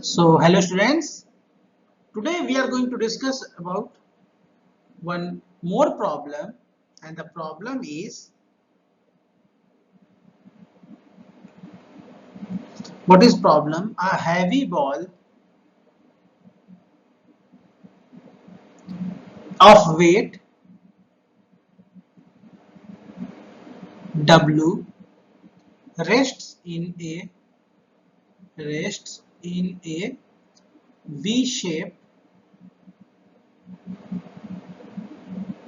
So hello students, today we are going to discuss about one more problem, and the problem is, what is problem? A heavy ball of weight W rests in a V-shaped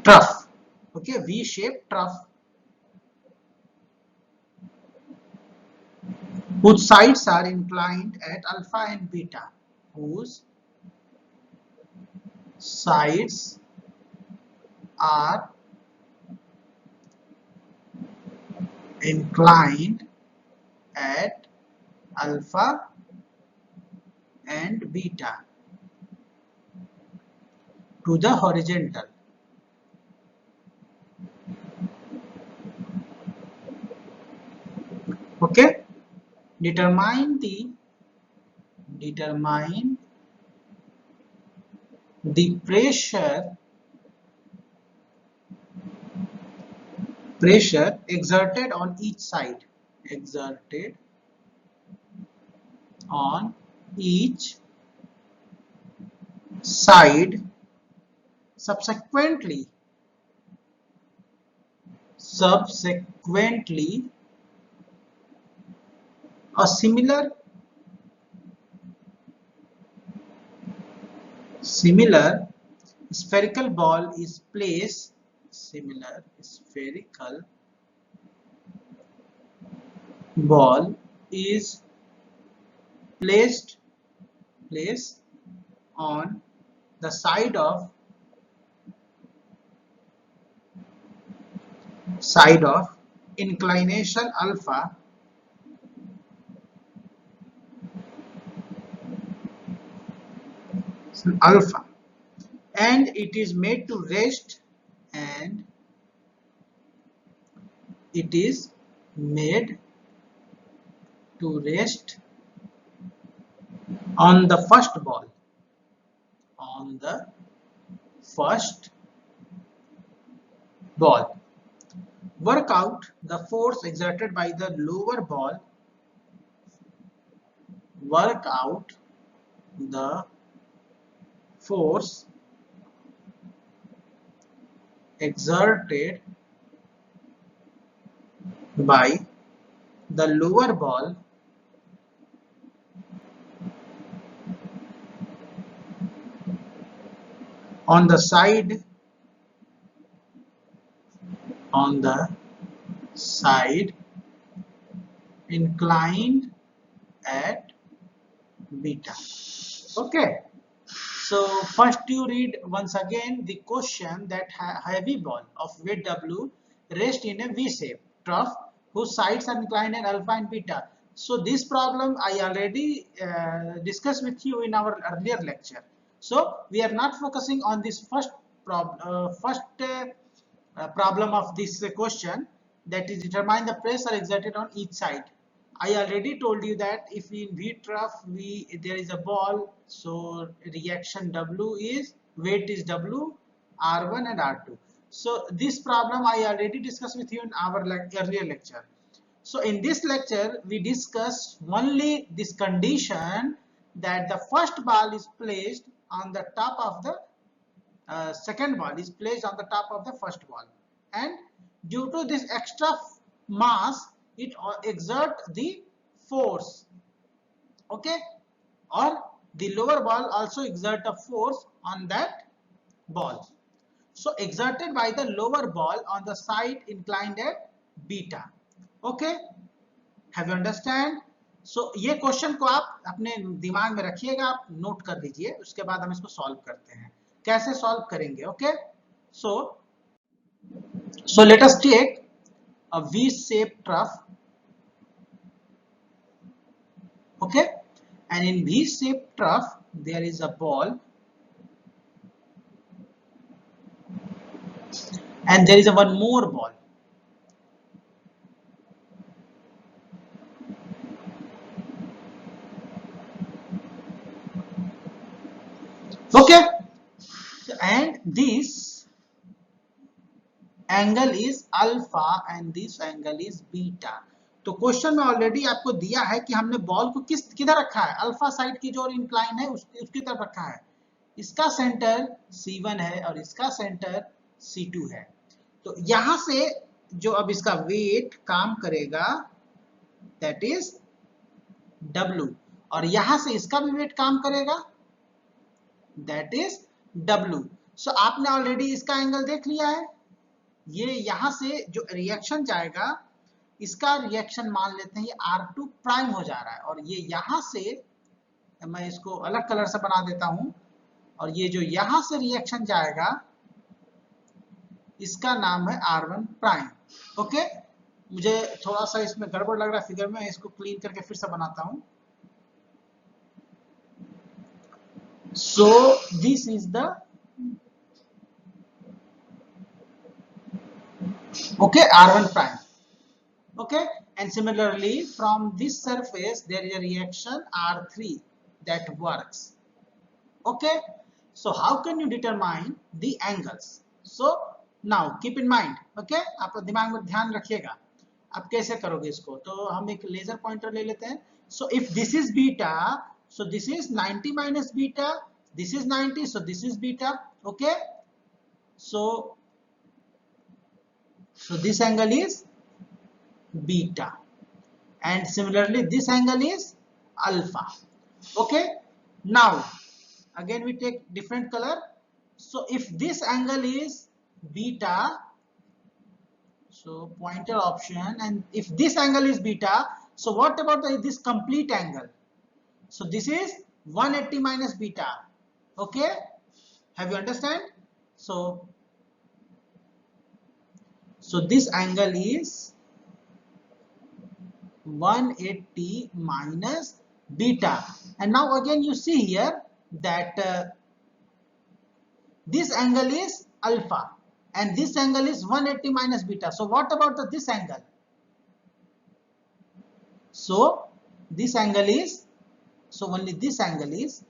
trough. Okay, V-shaped trough whose sides are inclined at alpha and beta. Whose sides are inclined at alpha and beta to the horizontal. Okay, determine the pressure exerted on each side, on each side subsequently a similar spherical ball is placed ball is placed on the side of inclination alpha and it is made to rest on the first ball. Work out the force exerted by the lower ball. Work out the force exerted by the lower ball on the side inclined at beta. Okay, so first you read once again the question that heavy ball of weight W rests in a V-shape trough whose sides are inclined at alpha and beta. So this problem I already discussed with you in our earlier lecture. So we are not focusing on this first problem of this question, that is determine the pressure exerted on each side. I already told you that if in V trough there is a ball, so reaction W is, weight is W, R1 and R2. So this problem I already discussed with you in our earlier lecture. So in this lecture we discuss only this condition that the first ball is placed on the top of the second ball is placed on the top of the first ball, and due to this extra mass it exerts the force. Okay, or the lower ball also exert a force on that ball, so exerted by the lower ball on the side inclined at beta. Okay, have you understand? So ये question को आप अपने दिमाग में रखिएगा, आप note कर लीजिए, उसके बाद हम इसको सॉल्व करते हैं. कैसे सॉल्व करेंगे? Okay, so let us take a V-shaped trough. Okay, and in V-shaped trough there is a ball and there is a one more ball. this angle is alpha and this angle is beta. तो question में already आपको दिया है कि हमने ball को किधर रखा है, अल्फा साइड की जो इंक्लाइन है उसकी तरफ रखा है। इसका सेंटर C1 है और इसका सेंटर C2 है। तो यहां से जो अब इसका वेट काम करेगा दैट इज W, और यहां से इसका भी वेट काम करेगा दैट इज W। सो आपने ऑलरेडी इसका एंगल देख लिया है। ये यहां से जो रिएक्शन जाएगा इसका रिएक्शन मान लेते हैं ये R2 प्राइम हो जा रहा है, और ये यहां से मैं इसको अलग कलर से बना देता हूं, और ये जो यहां से रिएक्शन जाएगा इसका नाम है R1 प्राइम। ओके, मुझे थोड़ा सा इसमें गड़बड़ लग रहा है फिगर में, इसको क्लीन करके फिर से बनाता हूं। So this is the R1 prime. Okay, and similarly from this surface there is a reaction R3 that works. Okay, so how can you determine the angles? So now keep in mind, okay, आप दिमाग में ध्यान रखिएगा आप कैसे करोगे इसको। तो हम एक लेजर पॉइंटर ले लेते हैं। So if this is beta, so this is 90 minus beta, this is 90, so this is beta. Okay, so this angle is beta, and similarly this angle is alpha. Okay, now again we take different color. So if this angle is beta, so pointer option, and if this angle is beta, so what about this complete angle? So this is 180 minus beta. Okay, have you understand? So this angle is 180 minus beta, and now again you see here that this angle is alpha and this angle is 180 minus beta. So what about this angle? So this angle is, so only this angle is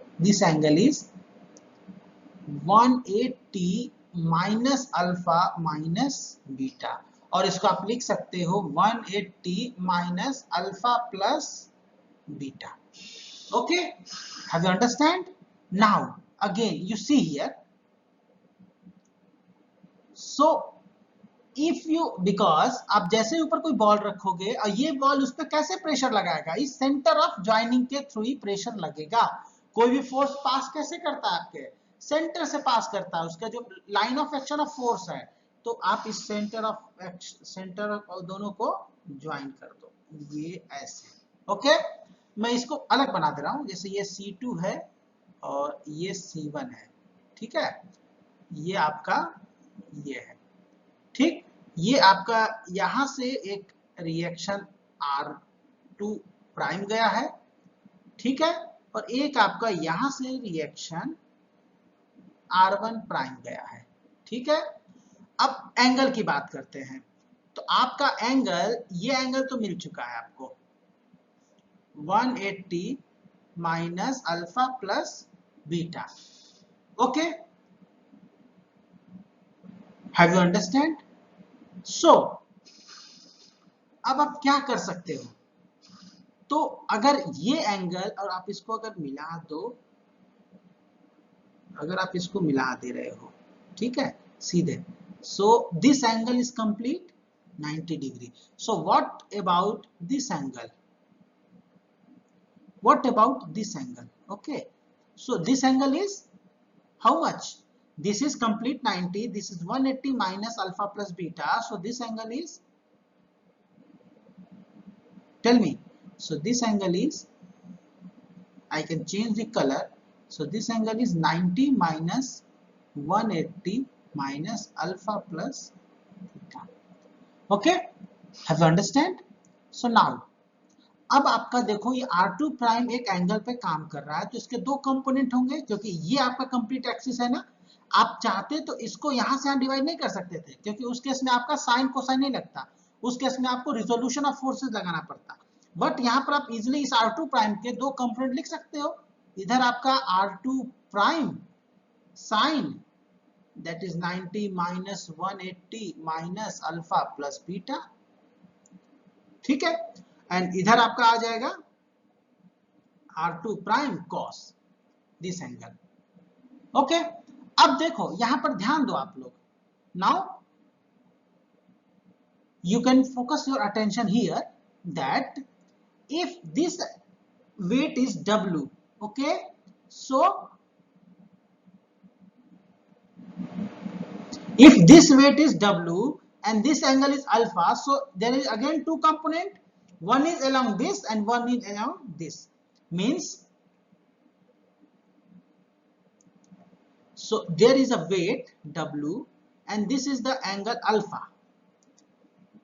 180 minus alpha minus beta, और इसको आप लिख सकते हो 180 minus alpha plus beta. Okay, have you understand? Now again you see here, so if you, because आप जैसे ऊपर कोई बॉल रखोगे और ये बॉल उस पर कैसे प्रेशर लगाएगा, इस सेंटर ऑफ ज्वाइनिंग के थ्रू ही प्रेशर लगेगा। कोई भी फोर्स पास कैसे करता है, आपके सेंटर से पास करता है, उसका जो line of action of force है। तो आप इस सेंटर ऑफ दोनों को ज्वाइन कर दो, ये ऐसे। ओके, मैं इसको अलग बना दे रहा हूं, जैसे ये C2 है और ये C1 है, ठीक है, ये आपका ये है, ठीक, ये आपका यहां से एक रिएक्शन R2 प्राइम गया है, ठीक है, और एक आपका यहां से रिएक्शन R1 प्राइम गया है, ठीक है। अब एंगल की बात करते हैं, तो आपका एंगल, ये एंगल तो मिल चुका है आपको 180 minus alpha plus beta. Okay, have you understand? So अब आप क्या कर सकते हो, तो अगर ये एंगल और आप इसको अगर मिला दो, अगर आप इसको मिला दे रहे हो, ठीक है, सीधे, so this angle is complete 90 degree. So what about this angle, what about this angle? Okay, so this angle is how much? This is complete 90, this is 180 minus alpha plus beta, so this angle is, tell me, so this angle is, I can change the color, so this angle is 90 minus 180 minus alpha plus beta. Okay, have you understand? So now अब आपका देखो ये R2 prime एक angle पे काम कर रहा है, तो इसके दो कंपोनेंट होंगे, क्योंकि ये आपका कंप्लीट एक्सिस है ना। आप चाहते तो इसको यहां से यहां डिवाइड नहीं कर सकते थे, क्योंकि उस केस में आपका साइन कोसाइन नहीं लगता, उस केस में आपको रिजोल्यूशन ऑफ फोर्सेस लगाना पड़ता। बट यहाँ पर आप इजिली इस R2 प्राइम के दो कंपोनेंट लिख सकते हो, इधर आपका R2 prime sine, that is 90 minus 180 minus alpha plus beta, ठीक है। एंड इधर आपका आ जाएगा R2 prime cos this angle, okay. अब देखो यहां पर ध्यान दो आप लोग, now you can focus your attention here that if this weight is W, okay, so if this weight is W and this angle is alpha, so there is again two component, one is along this and one is along this, means so there is a weight W and this is the angle alpha,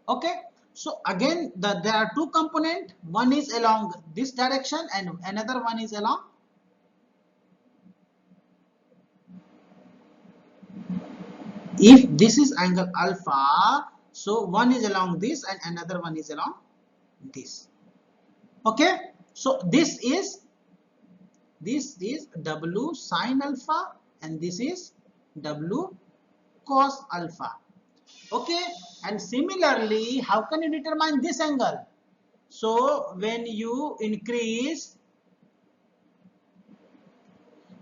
okay. So again there are two component, one is along this direction and another one is along if this is angle alpha, so one is along this and another one is along this, okay. So this is W sin alpha and this is W cos alpha, okay. And similarly, how can you determine this angle? So when you increase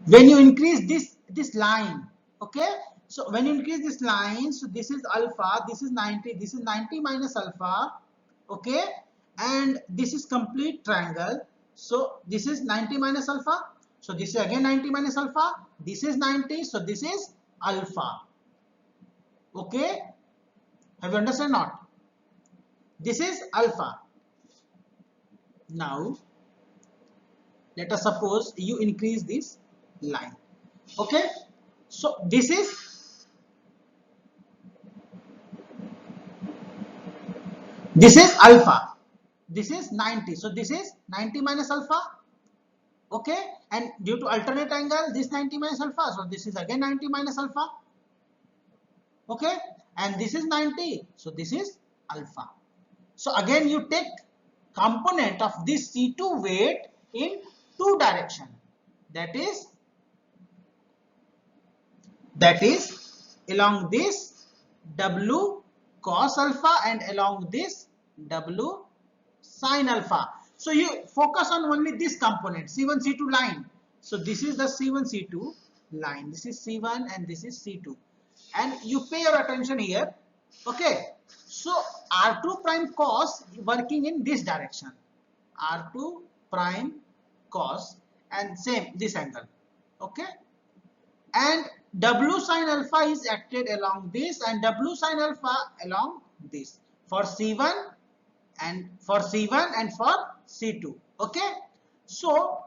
this line, okay, so when you increase this line, so this is alpha, this is 90, this is 90 minus alpha, okay, and this is complete triangle, so this is 90 minus alpha, so this is again 90 minus alpha, this is 90, so this is alpha, okay. Have you understand not? This is alpha. Now let us suppose you increase this line, okay, so this is alpha, this is 90, so this is 90 minus alpha, okay, and due to alternate angle this 90 minus alpha, so this is again 90 minus alpha, okay, and this is 90, so this is alpha. So again you take component of this C2 weight in two direction, that is along this W cos alpha and along this W sin alpha. So you focus on only this component C1 C2 line. So this is the C1 C2 line, this is C1 and this is C2, and you pay your attention here, okay. So R2 prime cos working in this direction, R2 prime cos, and same this angle, okay, and W sin alpha is acted along this and W sin alpha along this for C1 and for C2, okay. So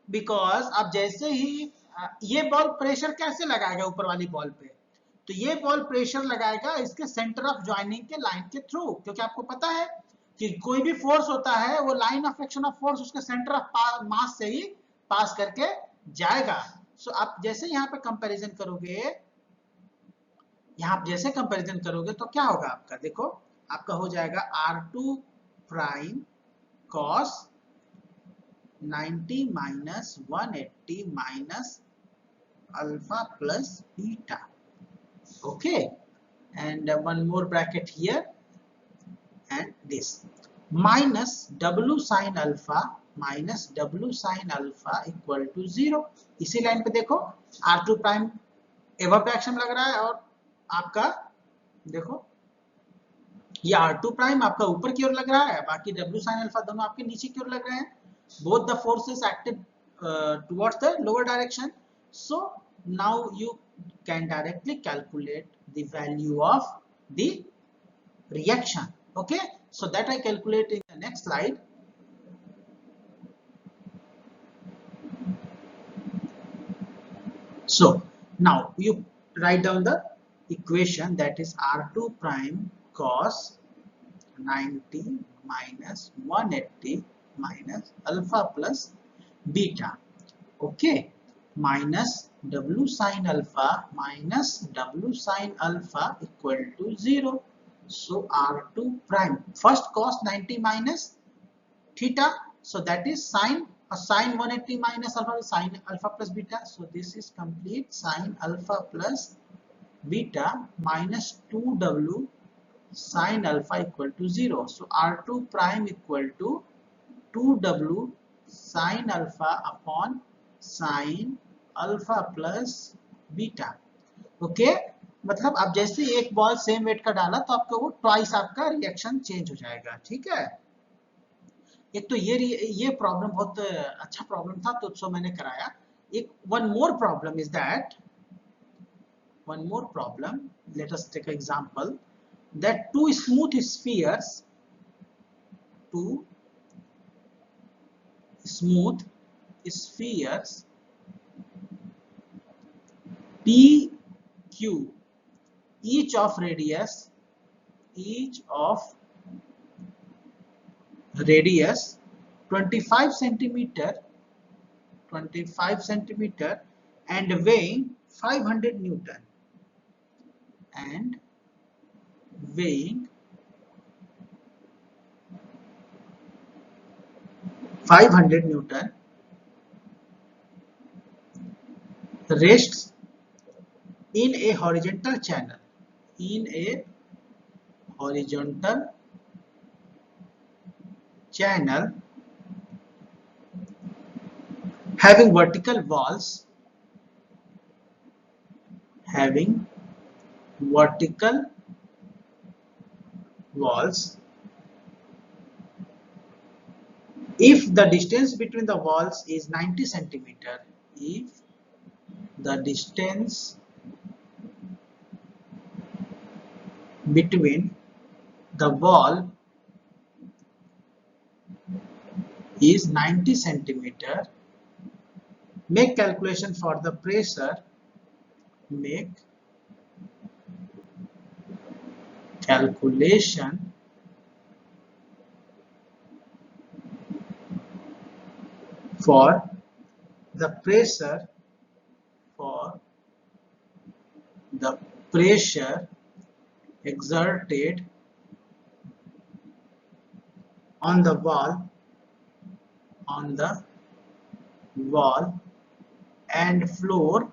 because अब जैसे ही ये ball pressure कैसे लगाएगा ऊपर वाली ball पे, तो ये बॉल प्रेशर लगाएगा इसके सेंटर ऑफ ज्वाइनिंग के लाइन के थ्रू, क्योंकि आपको पता है कि कोई भी फोर्स होता है वो line of action of force उसके सेंटर ऑफ मास से ही पास करके जाएगा। सो आप जैसे यहाँ पे कंपैरिजन करोगे, तो क्या होगा आपका, देखो आपका हो जाएगा R2 prime cos 90 minus 180 minus alpha plus beta, okay, and one more bracket here and this minus W sin alpha equal to 0। इसी लाइन पे देखो R2 प्राइम एबव डायरेक्शन लग रहा है और आपका देखो ये R2 प्राइम आपका ऊपर की ओर लग रहा है, बाकी W sin alpha दोनों आपके नीचे की ओर लग रहे हैं। Both the forces acted towards the lower direction. So now you can directly calculate the value of the reaction, okay. So that I calculate in the next slide. So now you write down the equation, that is R2 prime cos 90 minus 180 minus alpha plus beta, okay, minus W sin alpha equal to 0. So R2 prime, first cos 90 minus theta, so that is sin Sine 180 minus alpha is sine alpha plus beta. So this is complete sine alpha plus beta minus 2w sine alpha equal to 0. So R2 prime equal to 2w sine alpha upon sine alpha plus beta. Okay मतलब आप जैसे एक ball same wait का डाला तो आपका वो twice आपका रिएक्शन चेंज हो जाएगा. ठीक है. एक तो ये प्रॉब्लम बहुत अच्छा प्रॉब्लम था तो मैंने कराया. एक one more problem is that let us take example that two smooth spheres PQ each of radius 25 centimeter and weighing 500 Newton and weighing 500 Newton rests in a horizontal channel having vertical walls if the distance between the walls is 90 centimeter. If the distance between the wall is 90 centimeter, make calculation for the pressure. Make calculation for the pressure exerted on the wall and floor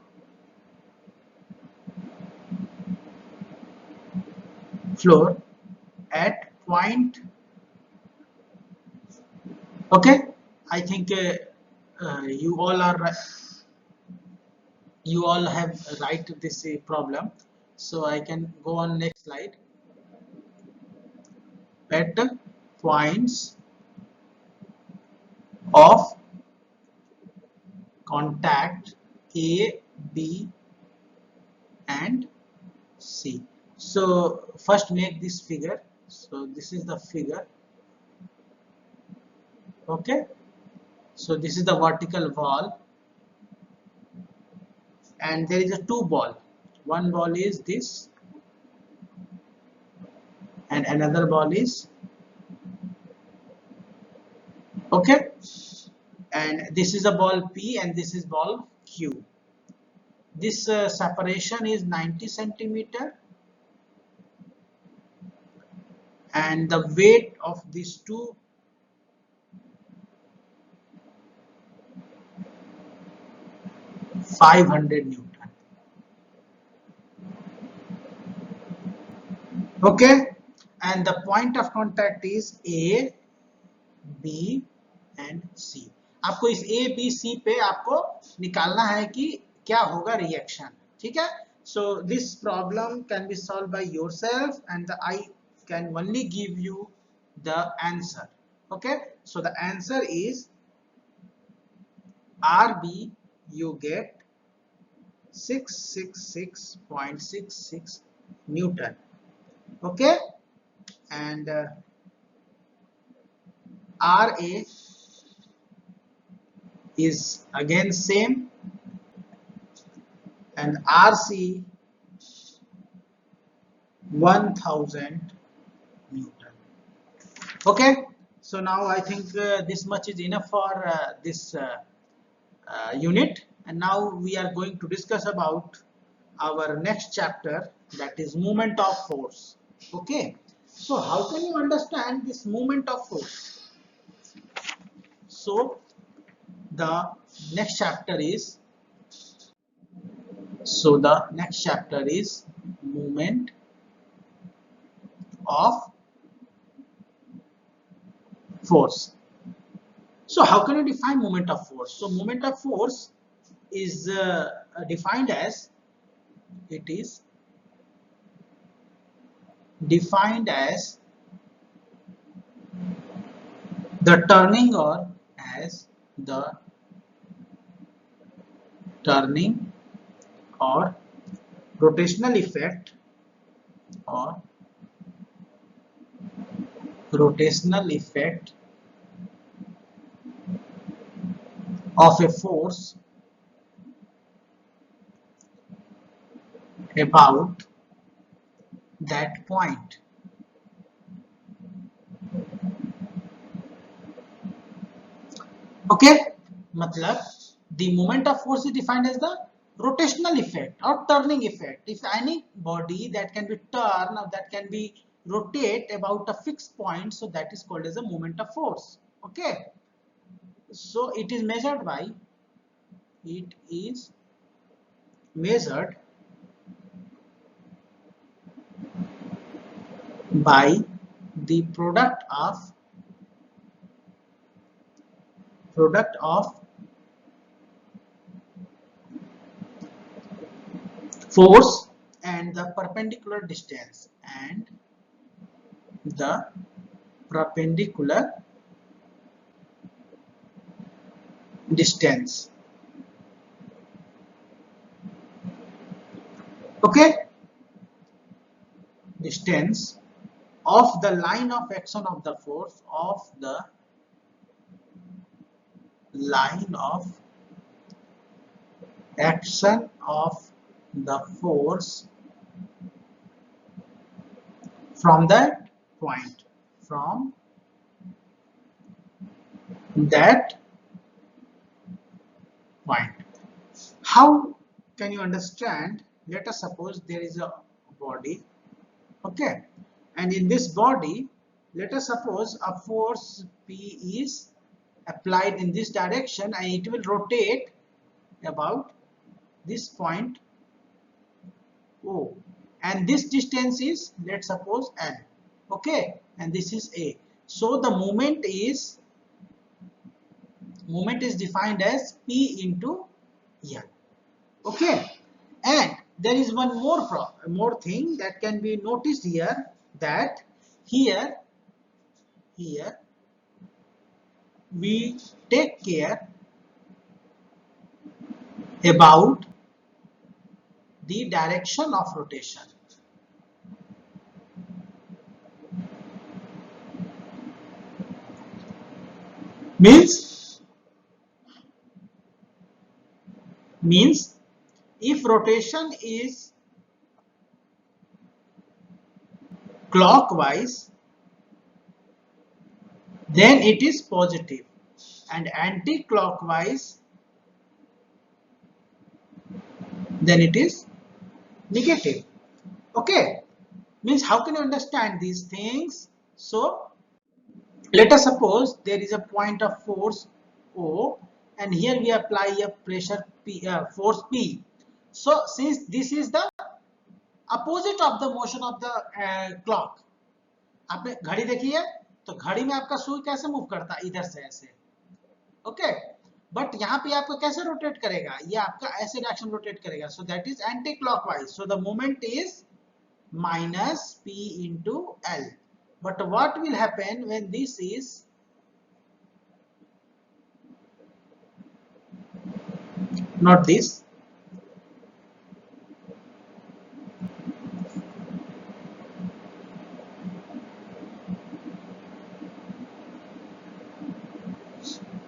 at point. Okay, I think you all have right this problem, so I can go on next slide. At points of contact A, B and C. So first make this figure. So this is the figure. Okay, so this is the vertical wall and there is a two ball. One ball is this and another ball is okay, and this is a ball P and this is ball Q. This separation is 90 centimeter and the weight of these two is 500 Newton. Okay, and the point of contact is A, B and C. आपको इस A, B, C पे आपको निकालना है कि क्या होगा reaction. ठीक है. So this problem can be solved by yourself and I can only give you the answer. Okay, so the answer is RB. You get 666.66 Newton. Okay, and RA is again same and RC 1000 Newton. Okay, so now I think this much is enough for this unit, and now we are going to discuss about our next chapter, that is moment of force. Okay, so how can you understand this moment of force? So the next chapter is, so the next chapter is moment of force. So how can you define moment of force? So moment of force is defined as, it is defined as the turning, or as the turning or rotational effect, or rotational effect of a force about that point. Okay, matlab the moment of force is defined as the rotational effect or turning effect. If any body that can be turn or that can be rotate about a fixed point, so that is called as a moment of force. Okay, so it is measured by, it is measured by the product of force and the perpendicular distance, and the perpendicular distance. Okay, distance of the line of action of the force, of the line of action of the force from that point, from that point. How can you understand? Let us suppose there is a body, okay, and in this body, let us suppose a force P is applied in this direction, and it will rotate about this point O, and this distance is, let's suppose, L. Okay, and this is A. So the moment is defined as P into L. Okay, and there is one more thing that can be noticed here, that here we take care about the direction of rotation. Means if rotation is clockwise, then it is positive, and anti-clockwise, then it is negative. Okay, means how can you understand these things? So let us suppose there is a point of force O, and here we apply a pressure P, force P. So since this is the opposite of the motion of the clock, आपने घड़ी देखी है, तो घड़ी में आपका सुई कैसे मूव करता है, इधर से ऐसे. ओके, बट यहाँ पे आपको कैसे रोटेट करेगा, ये आपका ऐसे डायरेक्शन रोटेट करेगा. So that is anti clockwise. So the moment is minus P into L. But what will happen when this is not this?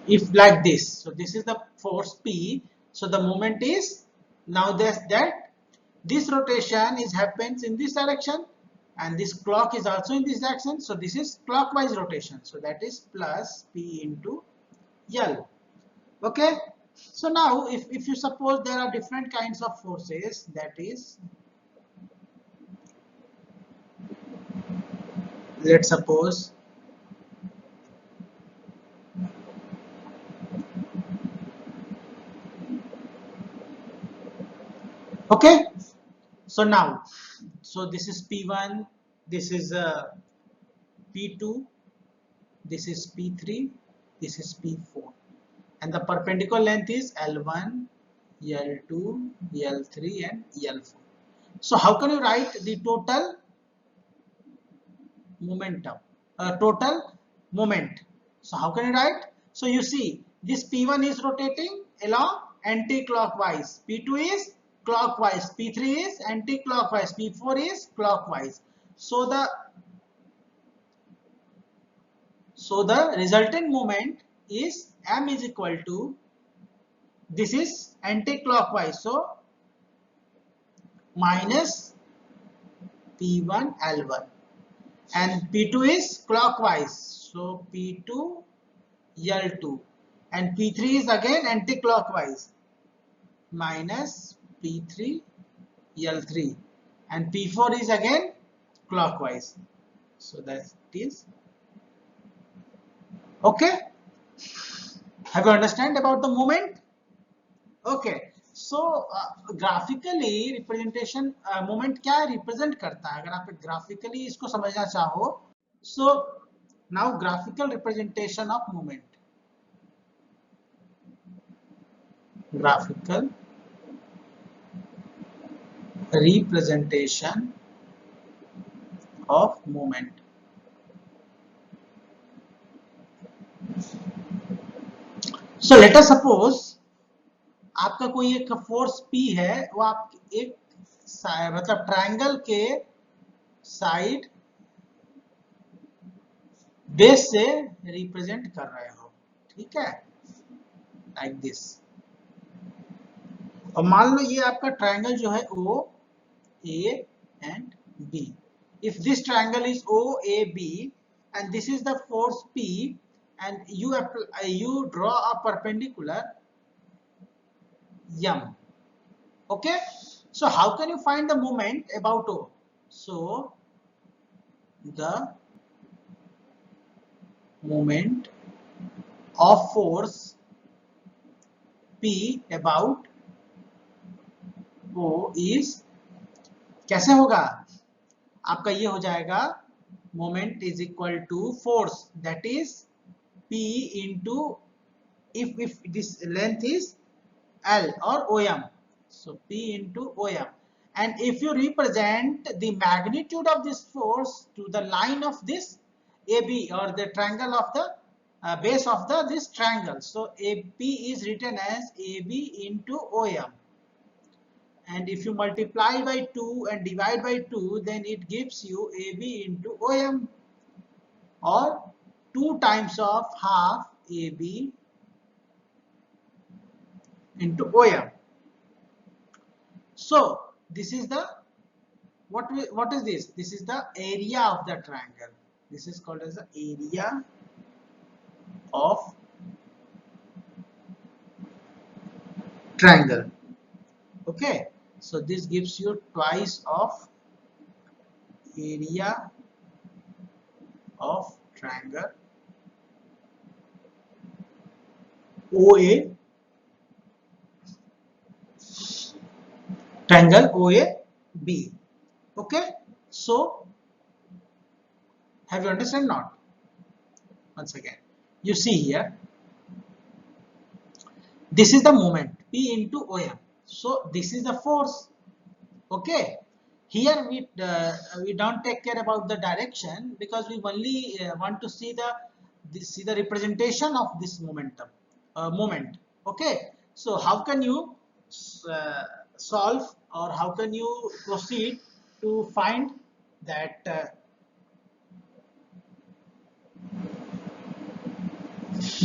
If like this, so this is the force P. So the moment is, now that this rotation is happens in this direction, and this clock is also in this direction. So this is clockwise rotation. So that is plus P into L. Okay. So now if you suppose there are different kinds of forces, that is, let's suppose Okay, so now, so this is P1, this is P2, this is P3, this is P4, and the perpendicular length is L1, L2, L3 and L4. So how can you write the total momentum, total moment? So how can you write? So you see this P1 is rotating along anti-clockwise, P2 is clockwise, P3 is anti-clockwise, P4 is clockwise. So the resultant moment is M is equal to, this is anti-clockwise, so minus P1 L1, and P2 is clockwise, so P2 L2, and P3 is again anti-clockwise, minus P3 L3, and P4 is again clockwise. So that is okay. Have you understand about the moment? Okay. So graphically representation moment क्या represent करता है? अगर आप graphically इसको समझना चाहो, so now graphical representation of moment. Graphical representation of moment. So let us suppose आपका कोई एक फोर्स P है, वो आप एक मतलब ट्रायंगल के साइड बेस से रिप्रेजेंट कर रहे हो, ठीक है, लाइक दिस। और मान लो ये आपका ट्रायंगल जो है O A and B. If this triangle is OAB and this is the force P and you draw a perpendicular M. Okay, so how can you find the moment about O? So the moment of force P about O is, कैसे होगा आपका? ये हो जाएगा moment is equal to force, that is P into, if this length is L or OM, so P into OM, and if you represent the magnitude of this force to the line of this AB or the triangle of the base of this triangle, so AP is written as AB into OM, and if you multiply by 2 and divide by 2, then it gives you AB into OM, or 2 times of half AB into OM. So this is the, what is this? This is the area of the triangle. This is called as the area of triangle. Okay, so this gives you twice of area of triangle OA, triangle OAB. Okay, so have you understand not? Once again, you see here, this is the moment P into OM, so this is the force. Okay, here we don't take care about the direction because we only want to see the representation of this moment. Okay, so how can you solve, or how can you proceed to find that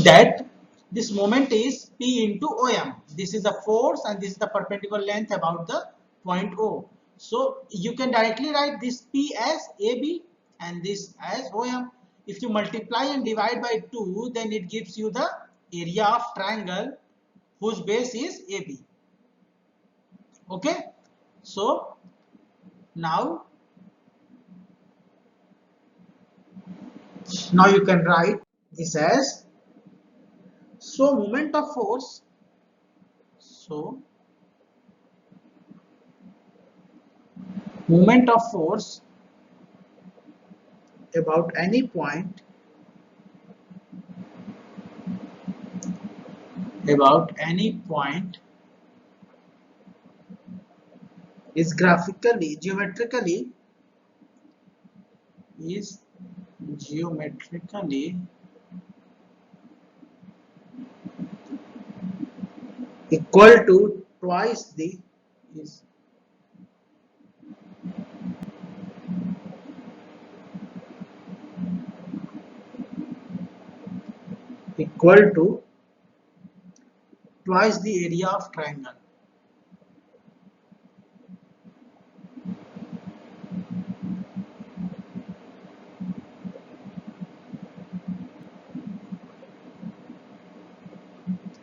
that this moment is P into OM. This is the force and this is the perpendicular length about the point O. So you can directly write this P as AB and this as OM. If you multiply and divide by 2, then it gives you the area of triangle whose base is AB. Okay, so now you can write this as, so moment of force, so moment of force about any point is geometrically equal to twice the is equal to twice the area of triangle.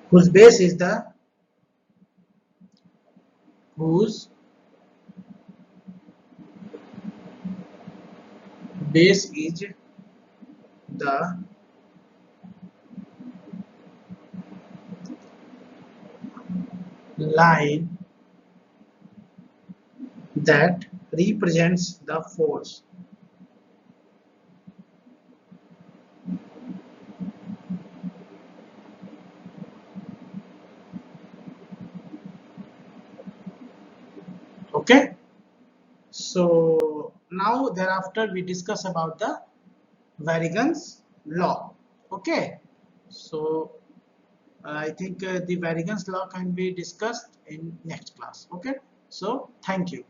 Whose base is the whose base is the line that represents the force. Okay, so now thereafter we discuss about the Varigan's law. Okay, so I think the Varigan's law can be discussed in next class. Okay, so thank you.